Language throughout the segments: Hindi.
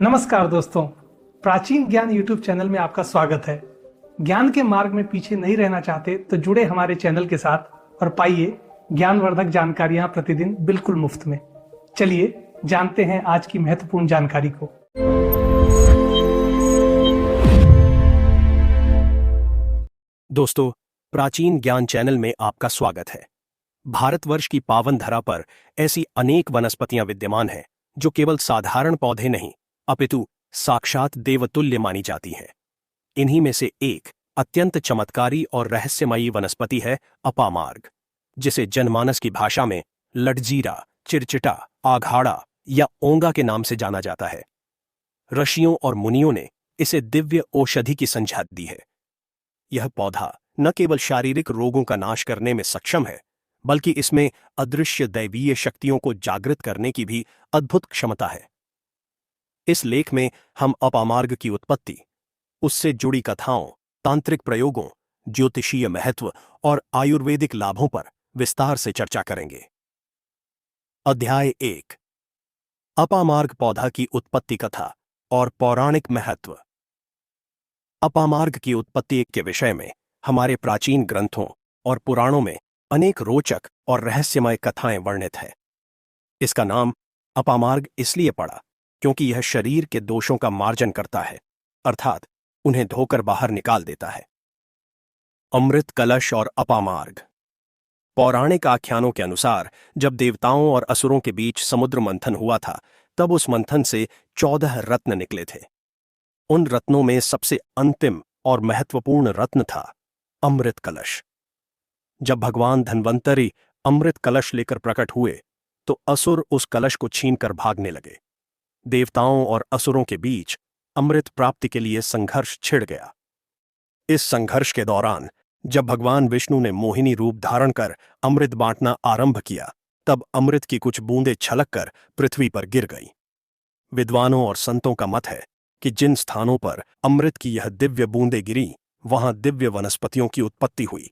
नमस्कार दोस्तों। प्राचीन ज्ञान यूट्यूब चैनल में आपका स्वागत है। ज्ञान के मार्ग में पीछे नहीं रहना चाहते तो जुड़े हमारे चैनल के साथ और पाइए ज्ञानवर्धक जानकारियां प्रतिदिन बिल्कुल मुफ्त में। चलिए जानते हैं आज की महत्वपूर्ण जानकारी को। दोस्तों, प्राचीन ज्ञान चैनल में आपका स्वागत है। भारतवर्ष की पावन धरा पर ऐसी अनेक वनस्पतियां विद्यमान हैं जो केवल साधारण पौधे नहीं अपितु साक्षात देवतुल्य मानी जाती हैं। इन्हीं में से एक अत्यंत चमत्कारी और रहस्यमयी वनस्पति है अपामार्ग, जिसे जनमानस की भाषा में लटजीरा, चिरचिटा, आघाड़ा या ओंगा के नाम से जाना जाता है। ऋषियों और मुनियों ने इसे दिव्य औषधि की संज्ञा दी है। यह पौधा न केवल शारीरिक रोगों का नाश करने में सक्षम है, बल्कि इसमें अदृश्य दैवीय शक्तियों को जागृत करने की भी अद्भुत क्षमता है। इस लेख में हम अपामार्ग की उत्पत्ति, उससे जुड़ी कथाओं, तांत्रिक प्रयोगों, ज्योतिषीय महत्व और आयुर्वेदिक लाभों पर विस्तार से चर्चा करेंगे। अध्याय 1, अपामार्ग पौधा की उत्पत्ति कथा और पौराणिक महत्व। अपामार्ग की उत्पत्ति के विषय में हमारे प्राचीन ग्रंथों और पुराणों में अनेक रोचक और रहस्यमय कथाएं वर्णित हैं। इसका नाम अपामार्ग इसलिए पड़ा क्योंकि यह शरीर के दोषों का मार्जन करता है, अर्थात उन्हें धोकर बाहर निकाल देता है। अमृत कलश और अपामार्ग। पौराणिक आख्यानों के अनुसार जब देवताओं और असुरों के बीच समुद्र मंथन हुआ था, तब उस मंथन से 14 रत्न निकले थे। उन रत्नों में सबसे अंतिम और महत्वपूर्ण रत्न था अमृत कलश। जब भगवान धन्वंतरि अमृत कलश लेकर प्रकट हुए तो असुर उस कलश को छीनकर भागने लगे। देवताओं और असुरों के बीच अमृत प्राप्ति के लिए संघर्ष छिड़ गया। इस संघर्ष के दौरान जब भगवान विष्णु ने मोहिनी रूप धारण कर अमृत बांटना आरंभ किया, तब अमृत की कुछ बूंदें छलककर पृथ्वी पर गिर गईं। विद्वानों और संतों का मत है कि जिन स्थानों पर अमृत की यह दिव्य बूंदें गिरीं, वहां दिव्य वनस्पतियों की उत्पत्ति हुई।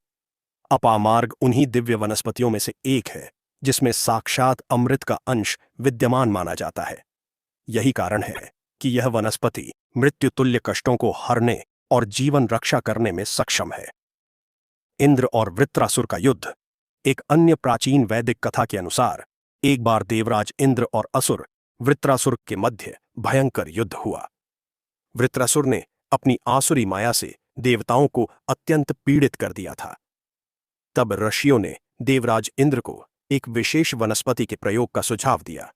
अपामार्ग उन्हीं दिव्य वनस्पतियों में से एक है जिसमें साक्षात अमृत का अंश विद्यमान माना जाता है। यही कारण है कि यह वनस्पति मृत्युतुल्य कष्टों को हरने और जीवन रक्षा करने में सक्षम है। इंद्र और वृत्रासुर का युद्ध। एक अन्य प्राचीन वैदिक कथा के अनुसार एक बार देवराज इंद्र और असुर वृत्रासुर के मध्य भयंकर युद्ध हुआ। वृत्रासुर ने अपनी आसुरी माया से देवताओं को अत्यंत पीड़ित कर दिया था। तब ऋषियों ने देवराज इंद्र को एक विशेष वनस्पति के प्रयोग का सुझाव दिया।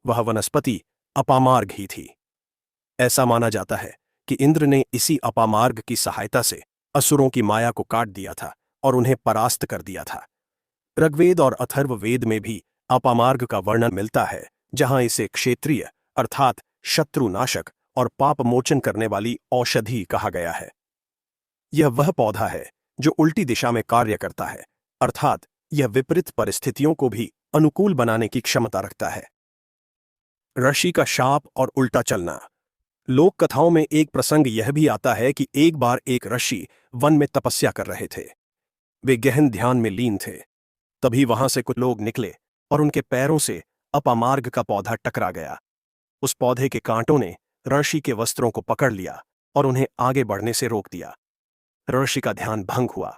वह वनस्पति अपामार्ग ही थी। ऐसा माना जाता है कि इंद्र ने इसी अपामार्ग की सहायता से असुरों की माया को काट दिया था और उन्हें परास्त कर दिया था। ऋग्वेद और अथर्ववेद में भी अपामार्ग का वर्णन मिलता है, जहां इसे क्षेत्रीय अर्थात शत्रुनाशक और पाप मोचन करने वाली औषधि कहा गया है। यह वह पौधा है जो उल्टी दिशा में कार्य करता है, अर्थात यह विपरीत परिस्थितियों को भी अनुकूल बनाने की क्षमता रखता है। ऋषि का शाप और उल्टा चलना। लोक कथाओं में एक प्रसंग यह भी आता है कि एक बार एक ऋषि वन में तपस्या कर रहे थे। वे गहन ध्यान में लीन थे। तभी वहां से कुछ लोग निकले और उनके पैरों से अपामार्ग का पौधा टकरा गया। उस पौधे के कांटों ने ऋषि के वस्त्रों को पकड़ लिया और उन्हें आगे बढ़ने से रोक दिया। ऋषि का ध्यान भंग हुआ।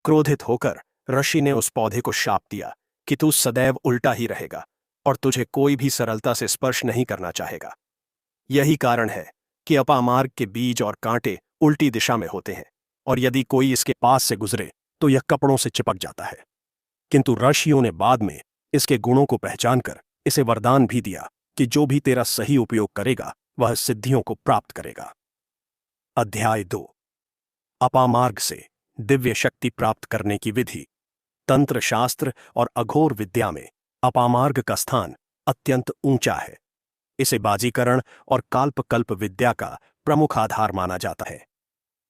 क्रोधित होकर ऋषि ने उस पौधे को शाप दिया कि तू सदैव उल्टा ही रहेगा और तुझे कोई भी सरलता से स्पर्श नहीं करना चाहेगा। यही कारण है कि अपामार्ग के बीज और कांटे उल्टी दिशा में होते हैं और यदि कोई इसके पास से गुजरे तो यह कपड़ों से चिपक जाता है। किंतु ऋषियों ने बाद में इसके गुणों को पहचानकर इसे वरदान भी दिया कि जो भी तेरा सही उपयोग करेगा वह सिद्धियों को प्राप्त करेगा। अध्याय 2, अपामार्ग से दिव्य शक्ति प्राप्त करने की विधि। तंत्र शास्त्र और अघोर विद्या में अपामार्ग का स्थान अत्यंत ऊंचा है। इसे बाजीकरण और काल्पकल्प विद्या का प्रमुख आधार माना जाता है।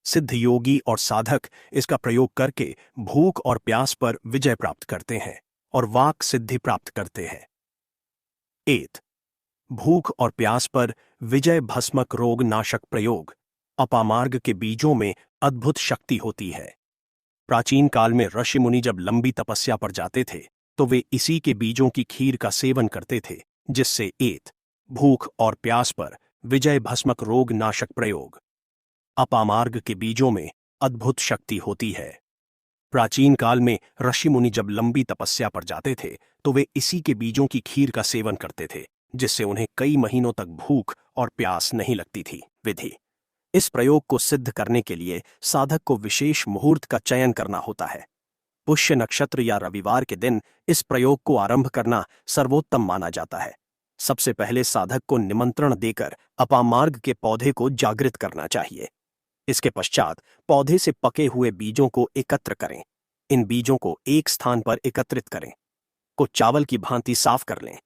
सिद्ध योगी और साधक इसका प्रयोग करके भूख और प्यास पर विजय प्राप्त करते हैं और वाक सिद्धि प्राप्त करते हैं। 8, भूख और प्यास पर विजय भस्मक रोग नाशक प्रयोग। अपामार्ग के बीजों में अद्भुत शक्ति होती है। प्राचीन काल में ऋषि मुनि जब लंबी तपस्या पर जाते थे तो वे इसी के बीजों की खीर का सेवन करते थे, जिससे 8 भूख और प्यास पर विजय भस्मक रोग नाशक प्रयोग। अपामार्ग के बीजों में अद्भुत शक्ति होती है। प्राचीन काल में ऋषि मुनि जब लंबी तपस्या पर जाते थे तो वे इसी के बीजों की खीर का सेवन करते थे, जिससे उन्हें कई महीनों तक भूख और प्यास नहीं लगती थी। विधि: इस प्रयोग को सिद्ध करने के लिए साधक को विशेष मुहूर्त का चयन करना होता है। पुष्य नक्षत्र या रविवार के दिन इस प्रयोग को आरंभ करना सर्वोत्तम माना जाता है। सबसे पहले साधक को निमंत्रण देकर अपामार्ग के पौधे को जागृत करना चाहिए। इसके पश्चात पौधे से पके हुए बीजों को एकत्र करें। इन बीजों को एक स्थान पर एकत्रित करें। को चावल की भांति साफ कर लें।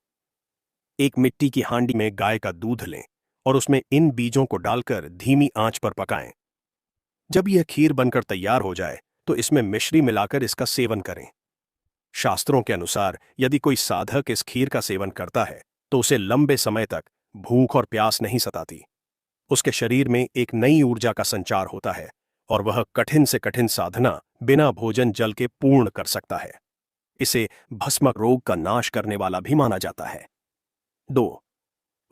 एक मिट्टी की हांडी में गाय का दूध लें और उसमें इन बीजों को डालकर धीमी आंच पर पकाएं। जब यह खीर बनकर तैयार हो जाए तो इसमें मिश्री मिलाकर इसका सेवन करें। शास्त्रों के अनुसार यदि कोई साधक इस खीर का सेवन करता है तो उसे लंबे समय तक भूख और प्यास नहीं सताती। उसके शरीर में एक नई ऊर्जा का संचार होता है और वह कठिन से कठिन साधना बिना भोजन जल के पूर्ण कर सकता है। इसे भस्मक रोग का नाश करने वाला भी माना जाता है। 2.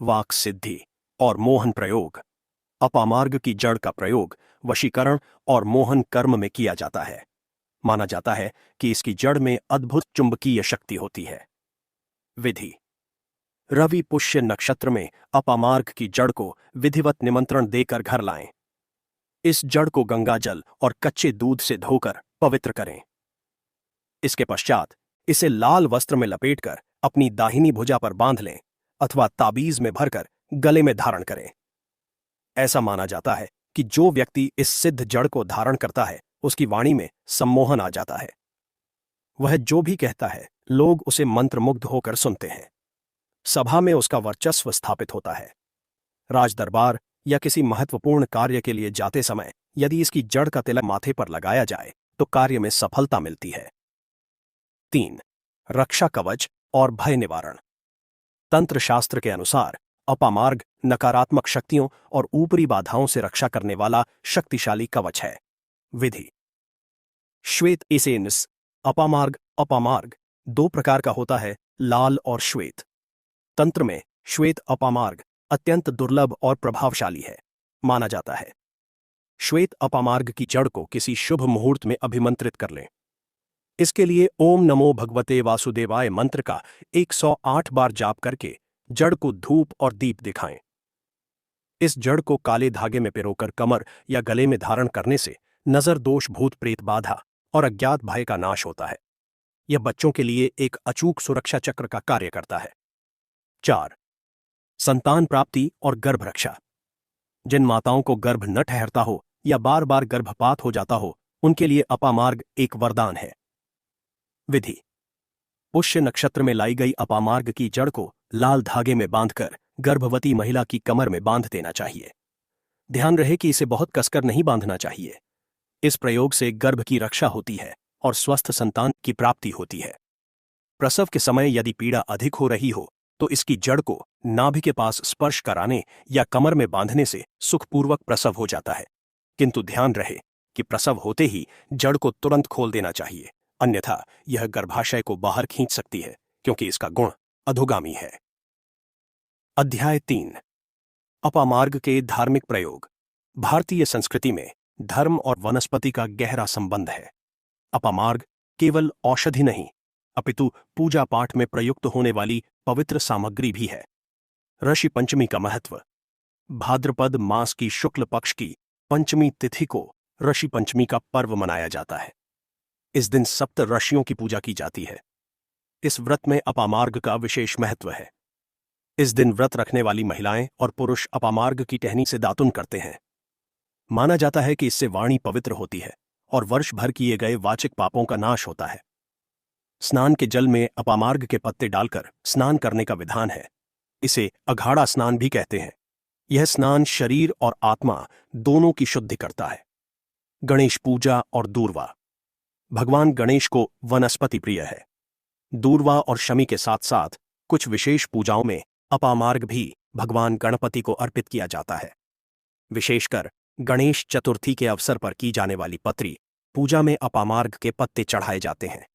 वाक सिद्धि और मोहन प्रयोग। अपामार्ग की जड़ का प्रयोग वशीकरण और मोहन कर्म में किया जाता है। माना जाता है कि इसकी जड़ में अद्भुत चुंबकीय शक्ति होती है। विधि: रवि पुष्य नक्षत्र में अपामार्ग की जड़ को विधिवत निमंत्रण देकर घर लाएं। इस जड़ को गंगाजल और कच्चे दूध से धोकर पवित्र करें। इसके पश्चात इसे लाल वस्त्र में लपेटकर अपनी दाहिनी भुजा पर बांध लें अथवा ताबीज में भरकर गले में धारण करें। ऐसा माना जाता है कि जो व्यक्ति इस सिद्ध जड़ को धारण करता है उसकी वाणी में सम्मोहन आ जाता है। वह जो भी कहता है लोग उसे मंत्रमुग्ध होकर सुनते हैं। सभा में उसका वर्चस्व स्थापित होता है। राजदरबार या किसी महत्वपूर्ण कार्य के लिए जाते समय यदि इसकी जड़ का तिलक माथे पर लगाया जाए तो कार्य में सफलता मिलती है। 3. रक्षा कवच और भय निवारण। तंत्र शास्त्र के अनुसार अपामार्ग नकारात्मक शक्तियों और ऊपरी बाधाओं से रक्षा करने वाला शक्तिशाली कवच है। विधि: श्वेत एसेनस। अपामार्ग 2 प्रकार का होता है, लाल और श्वेत। तंत्र में श्वेत अपामार्ग अत्यंत दुर्लभ और प्रभावशाली है। माना जाता है श्वेत अपामार्ग की जड़ को किसी शुभ मुहूर्त में अभिमंत्रित कर लें। इसके लिए ओम नमो भगवते वासुदेवाय मंत्र का 108 बार जाप करके जड़ को धूप और दीप दिखाएं। इस जड़ को काले धागे में पिरोकर कमर या गले में धारण करने से नजर दोष, भूत प्रेत बाधा और अज्ञात भय का नाश होता है। यह बच्चों के लिए एक अचूक सुरक्षा चक्र का कार्य करता है। 4. संतान प्राप्ति और गर्भ रक्षा। जिन माताओं को गर्भ न ठहरता हो या बार बार गर्भपात हो जाता हो उनके लिए अपामार्ग एक वरदान है। विधि: पुष्य नक्षत्र में लाई गई अपामार्ग की जड़ को लाल धागे में बांधकर गर्भवती महिला की कमर में बांध देना चाहिए। ध्यान रहे कि इसे बहुत कसकर नहीं बांधना चाहिए। इस प्रयोग से गर्भ की रक्षा होती है और स्वस्थ संतान की प्राप्ति होती है। प्रसव के समय यदि पीड़ा अधिक हो रही हो तो इसकी जड़ को नाभि के पास स्पर्श कराने या कमर में बांधने से सुखपूर्वक प्रसव हो जाता है। किंतु ध्यान रहे कि प्रसव होते ही जड़ को तुरंत खोल देना चाहिए, अन्यथा यह गर्भाशय को बाहर खींच सकती है क्योंकि इसका गुण अधोगामी है। अध्याय 3. अपामार्ग के धार्मिक प्रयोग। भारतीय संस्कृति में धर्म और वनस्पति का गहरा संबंध है। अपामार्ग केवल औषधि नहीं अपितु पूजा पाठ में प्रयुक्त होने वाली पवित्र सामग्री भी है। ऋषि पंचमी का महत्व। भाद्रपद मास की शुक्ल पक्ष की पंचमी तिथि को ऋषि पंचमी का पर्व मनाया जाता है। इस दिन सप्त ऋषियों की पूजा की जाती है। इस व्रत में अपामार्ग का विशेष महत्व है। इस दिन व्रत रखने वाली महिलाएं और पुरुष अपामार्ग की टहनी से दातुन करते हैं। माना जाता है कि इससे वाणी पवित्र होती है और वर्ष भर किए गए वाचिक पापों का नाश होता है। स्नान के जल में अपामार्ग के पत्ते डालकर स्नान करने का विधान है। इसे अघाड़ा स्नान भी कहते हैं। यह स्नान शरीर और आत्मा दोनों की शुद्धि करता है। गणेश पूजा और दूर्वा। भगवान गणेश को वनस्पति प्रिय है। दूर्वा और शमी के साथ साथ कुछ विशेष पूजाओं में अपामार्ग भी भगवान गणपति को अर्पित किया जाता है। विशेषकर गणेश चतुर्थी के अवसर पर की जाने वाली पत्री पूजा में अपामार्ग के पत्ते चढ़ाए जाते हैं।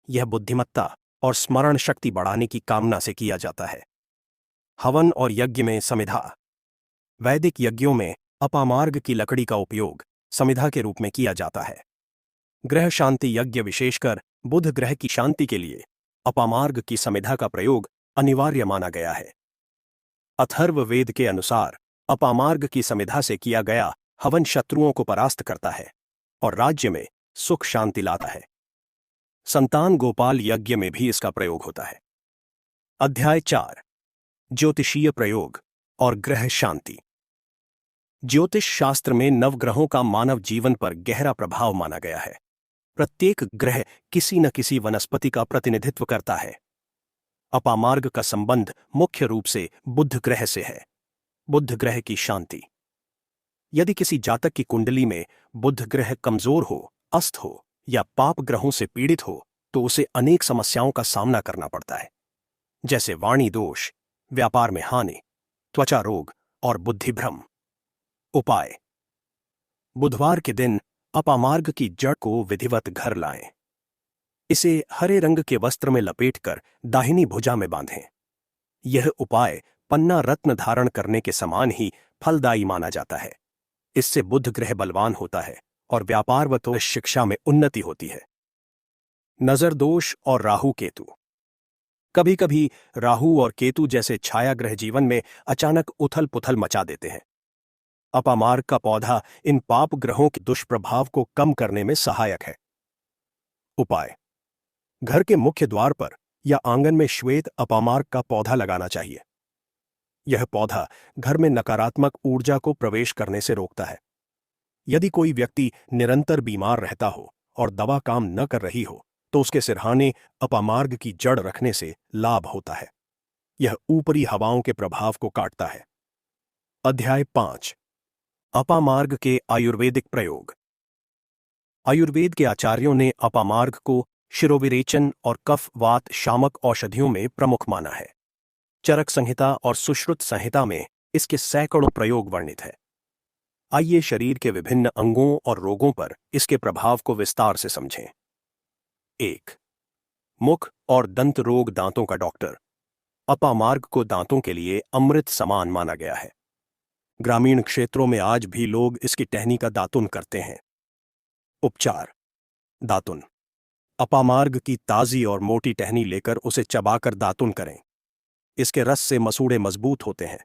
यह बुद्धिमत्ता और स्मरण शक्ति बढ़ाने की कामना से किया जाता है। हवन और यज्ञ में समिधा। वैदिक यज्ञों में अपामार्ग की लकड़ी का उपयोग समिधा के रूप में किया जाता है। ग्रह शांति यज्ञ, विशेषकर बुध ग्रह की शांति के लिए अपामार्ग की समिधा का प्रयोग अनिवार्य माना गया है। अथर्ववेद के अनुसार अपामार्ग की समिधा से किया गया हवन शत्रुओं को परास्त करता है और राज्य में सुख शांति लाता है। संतान गोपाल यज्ञ में भी इसका प्रयोग होता है। अध्याय 4, ज्योतिषीय प्रयोग और ग्रह शांति। ज्योतिष शास्त्र में नवग्रहों का मानव जीवन पर गहरा प्रभाव माना गया है। प्रत्येक ग्रह किसी न किसी वनस्पति का प्रतिनिधित्व करता है। अपामार्ग का संबंध मुख्य रूप से बुध ग्रह से है। बुध ग्रह की शांति। यदि किसी जातक की कुंडली में बुध ग्रह कमजोर हो, अस्त हो या पाप ग्रहों से पीड़ित हो तो उसे अनेक समस्याओं का सामना करना पड़ता है, जैसे वाणी दोष, व्यापार में हानि, त्वचा रोग और बुद्धिभ्रम। उपाय: बुधवार के दिन अपामार्ग की जड़ को विधिवत घर लाएं। इसे हरे रंग के वस्त्र में लपेटकर दाहिनी भुजा में बांधें। यह उपाय पन्ना रत्न धारण करने के समान ही फलदायी माना जाता है। इससे बुध ग्रह बलवान होता है और व्यापार व शिक्षा में उन्नति होती है। नजर दोष और राहु केतु। कभी कभी राहु और केतु जैसे छाया ग्रह जीवन में अचानक उथल पुथल मचा देते हैं। अपामार्ग का पौधा इन पाप ग्रहों के दुष्प्रभाव को कम करने में सहायक है। उपाय: घर के मुख्य द्वार पर या आंगन में श्वेत अपामार्ग का पौधा लगाना चाहिए। यह पौधा घर में नकारात्मक ऊर्जा को प्रवेश करने से रोकता है। यदि कोई व्यक्ति निरंतर बीमार रहता हो और दवा काम न कर रही हो तो उसके सिरहाने अपामार्ग की जड़ रखने से लाभ होता है। यह ऊपरी हवाओं के प्रभाव को काटता है। अध्याय 5, अपामार्ग के आयुर्वेदिक प्रयोग। आयुर्वेद के आचार्यों ने अपामार्ग को शिरोविरेचन और कफ वात शामक औषधियों में प्रमुख माना है। चरक संहिता और सुश्रुत संहिता में इसके सैकड़ों प्रयोग वर्णित है। आइए शरीर के विभिन्न अंगों और रोगों पर इसके प्रभाव को विस्तार से समझें। 1. मुख और दंत रोग, दांतों का डॉक्टर। अपामार्ग को दांतों के लिए अमृत समान माना गया है। ग्रामीण क्षेत्रों में आज भी लोग इसकी टहनी का दातुन करते हैं। उपचार: दातुन। अपामार्ग की ताजी और मोटी टहनी लेकर उसे चबाकर दातुन करें। इसके रस से मसूड़े मजबूत होते हैं।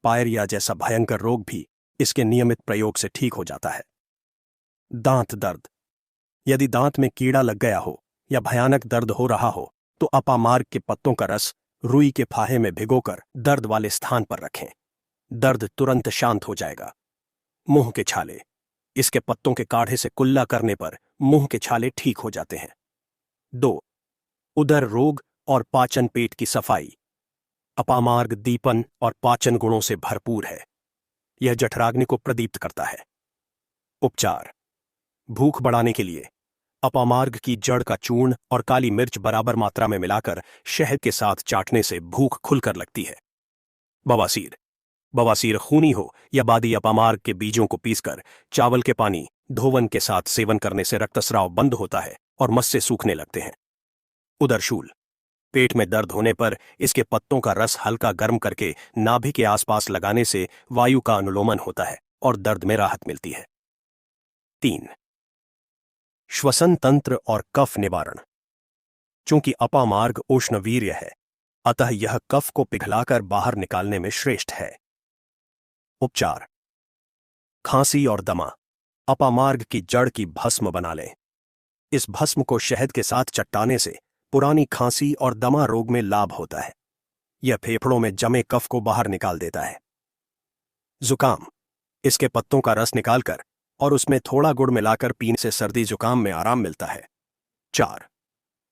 पायरिया जैसा भयंकर रोग भी इसके नियमित प्रयोग से ठीक हो जाता है। दांत दर्द। यदि दांत में कीड़ा लग गया हो या भयानक दर्द हो रहा हो तो अपामार्ग के पत्तों का रस रुई के फाहे में भिगोकर दर्द वाले स्थान पर रखें। दर्द तुरंत शांत हो जाएगा। मुंह के छाले। इसके पत्तों के काढ़े से कुल्ला करने पर मुंह के छाले ठीक हो जाते हैं। 2. उदर रोग और पाचन, पेट की सफाई। अपामार्ग दीपन और पाचन गुणों से भरपूर है। यह जठराग्नि को प्रदीप्त करता है। उपचार: भूख बढ़ाने के लिए अपामार्ग की जड़ का चूर्ण और काली मिर्च बराबर मात्रा में मिलाकर शहद के साथ चाटने से भूख खुलकर लगती है। बवासीर। बवासीर खूनी हो या बादी, अपामार्ग के बीजों को पीसकर चावल के पानी धोवन के साथ सेवन करने से रक्तस्राव बंद होता है और मस्से सूखने लगते हैं। उदरशूल। पेट में दर्द होने पर इसके पत्तों का रस हल्का गर्म करके नाभि के आसपास लगाने से वायु का अनुलोमन होता है और दर्द में राहत मिलती है। 3. श्वसन तंत्र और कफ निवारण। चूंकि अपामार्ग उष्णवीर्य है, अतः यह कफ को पिघलाकर बाहर निकालने में श्रेष्ठ है। उपचार: खांसी और दमा। अपामार्ग की जड़ की भस्म बना लें। इस भस्म को शहद के साथ चट्टाने से पुरानी खांसी और दमा रोग में लाभ होता है। यह फेफड़ों में जमे कफ को बाहर निकाल देता है। जुकाम। इसके पत्तों का रस निकालकर और उसमें थोड़ा गुड़ मिलाकर पीने से सर्दी जुकाम में आराम मिलता है। 4.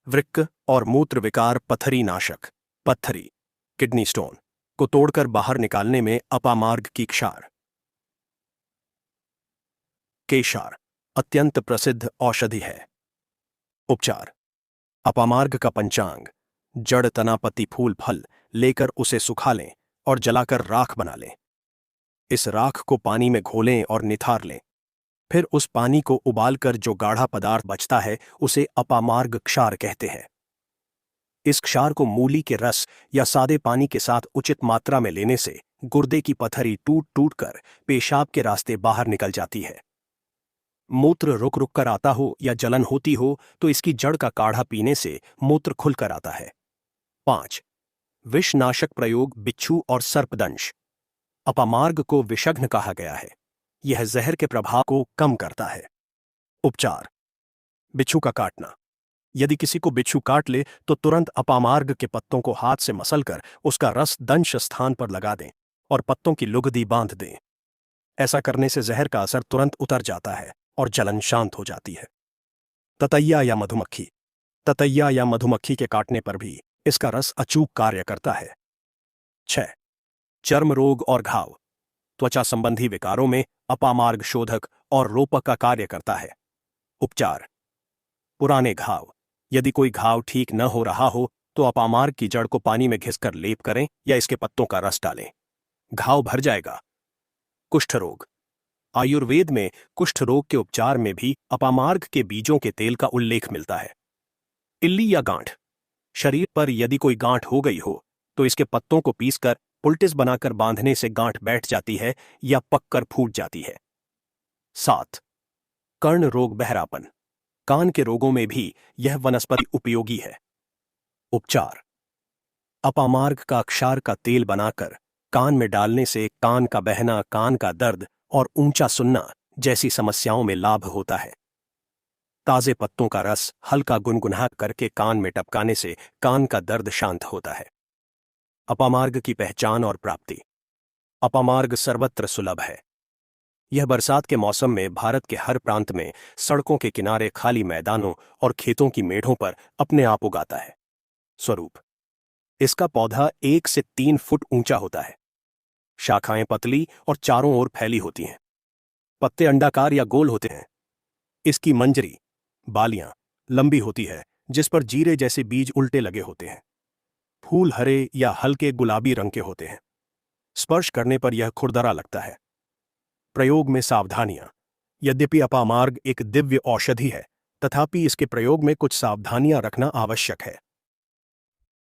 वृक्क और मूत्र विकार, पथरी नाशक। पत्थरी, किडनी स्टोन को तोड़कर बाहर निकालने में अपामार्ग की क्षार। केशार अत्यंत प्रसिद्ध औषधि है। उपचार: अपामार्ग का पंचांग, जड़, तना, पत्ती, फूल, फल लेकर उसे सुखा लें और जलाकर राख बना लें। इस राख को पानी में घोलें और निथार लें। फिर उस पानी को उबालकर जो गाढ़ा पदार्थ बचता है उसे अपामार्ग क्षार कहते हैं। इस क्षार को मूली के रस या सादे पानी के साथ उचित मात्रा में लेने से गुर्दे की पथरी टूट टूट कर पेशाब के रास्ते बाहर निकल जाती है। मूत्र रुक रुक कर आता हो या जलन होती हो तो इसकी जड़ का काढ़ा पीने से मूत्र खुलकर आता है। 5. विषनाशक प्रयोग बिच्छू और सर्पदंश। अपामार्ग को विषघ्न कहा गया है। यह जहर के प्रभाव को कम करता है। उपचार। बिच्छू का काटना। यदि किसी को बिच्छू काट ले तो तुरंत अपामार्ग के पत्तों को हाथ से मसलकर उसका रस दंश स्थान पर लगा दें और पत्तों की लुगदी बांध दें। ऐसा करने से जहर का असर तुरंत उतर जाता है और जलन शांत हो जाती है। ततैया या मधुमक्खी। ततैया या मधुमक्खी के काटने पर भी इसका रस अचूक कार्य करता है। 6. चर्म रोग और घाव। त्वचा संबंधी विकारों में अपामार्ग शोधक और रोपक का कार्य करता है। उपचार। पुराने घाव। यदि कोई घाव ठीक न हो रहा हो तो अपामार्ग की जड़ को पानी में घिसकर लेप करें या इसके पत्तों का रस डालें, घाव भर जाएगा। कुष्ठ रोग। आयुर्वेद में कुष्ठ रोग के उपचार में भी अपामार्ग के बीजों के तेल का उल्लेख मिलता है। इल्ली या गांठ। शरीर पर यदि कोई गांठ हो गई हो तो इसके पत्तों को पीसकर पुल्टिस बनाकर बांधने से गांठ बैठ जाती है या पककर फूट जाती है। 7. कर्ण रोग बहरापन। कान के रोगों में भी यह वनस्पति उपयोगी है। उपचार। अपामार्ग का क्षार का तेल बनाकर कान में डालने से कान का बहना, कान का दर्द और ऊंचा सुनना जैसी समस्याओं में लाभ होता है। ताजे पत्तों का रस हल्का गुनगुना करके कान में टपकाने से कान का दर्द शांत होता है। अपामार्ग की पहचान और प्राप्ति। अपामार्ग सर्वत्र सुलभ है। यह बरसात के मौसम में भारत के हर प्रांत में सड़कों के किनारे, खाली मैदानों और खेतों की मेढ़ों पर अपने आप उगाता है। स्वरूप। इसका पौधा 1 से 3 फुट ऊंचा होता है। शाखाएं पतली और चारों ओर फैली होती हैं। पत्ते अंडाकार या गोल होते हैं। इसकी मंजरी, बालियां लंबी होती है जिस पर जीरे जैसे बीज उल्टे लगे होते हैं। फूल हरे या हल्के गुलाबी रंग के होते हैं। स्पर्श करने पर यह खुरदरा लगता है। प्रयोग में सावधानियां। यद्यपि अपामार्ग एक दिव्य औषधि है तथापि इसके प्रयोग में कुछ सावधानियां रखना आवश्यक है।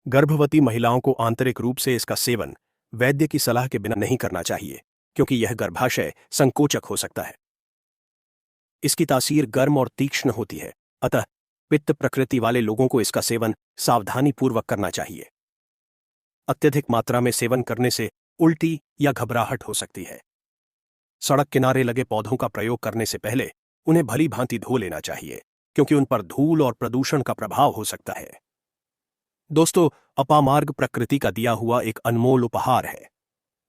गर्भवती महिलाओं को आंतरिक रूप से इसका सेवन वैद्य की सलाह के बिना नहीं करना चाहिए क्योंकि यह गर्भाशय संकोचक हो सकता है। इसकी तासीर गर्म और तीक्ष्ण होती है, अतः पित्त प्रकृति वाले लोगों को इसका सेवन सावधानीपूर्वक करना चाहिए। अत्यधिक मात्रा में सेवन करने से उल्टी या घबराहट हो सकती है। सड़क किनारे लगे पौधों का प्रयोग करने से पहले उन्हें भली भांति धो लेना चाहिए क्योंकि उन पर धूल और प्रदूषण का प्रभाव हो सकता है। दोस्तों, अपामार्ग प्रकृति का दिया हुआ एक अनमोल उपहार है।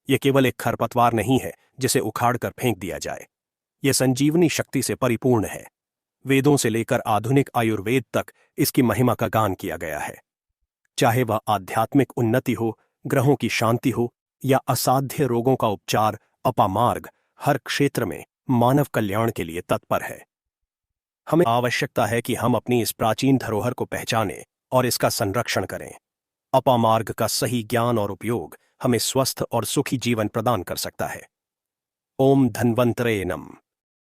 यह केवल एक खरपतवार नहीं है जिसे उखाड़कर फेंक दिया जाए। यह संजीवनी शक्ति से परिपूर्ण है। वेदों से लेकर आधुनिक आयुर्वेद तक इसकी महिमा का गान किया गया है। चाहे वह आध्यात्मिक उन्नति हो, ग्रहों की शांति हो या असाध्य रोगों का उपचार, अपामार्ग हर क्षेत्र में मानव कल्याण के लिए तत्पर है। हमें आवश्यकता है कि हम अपनी इस प्राचीन धरोहर को पहचानें और इसका संरक्षण करें। अपामार्ग का सही ज्ञान और उपयोग हमें स्वस्थ और सुखी जीवन प्रदान कर सकता है। ओम धन्वंतरे नमः।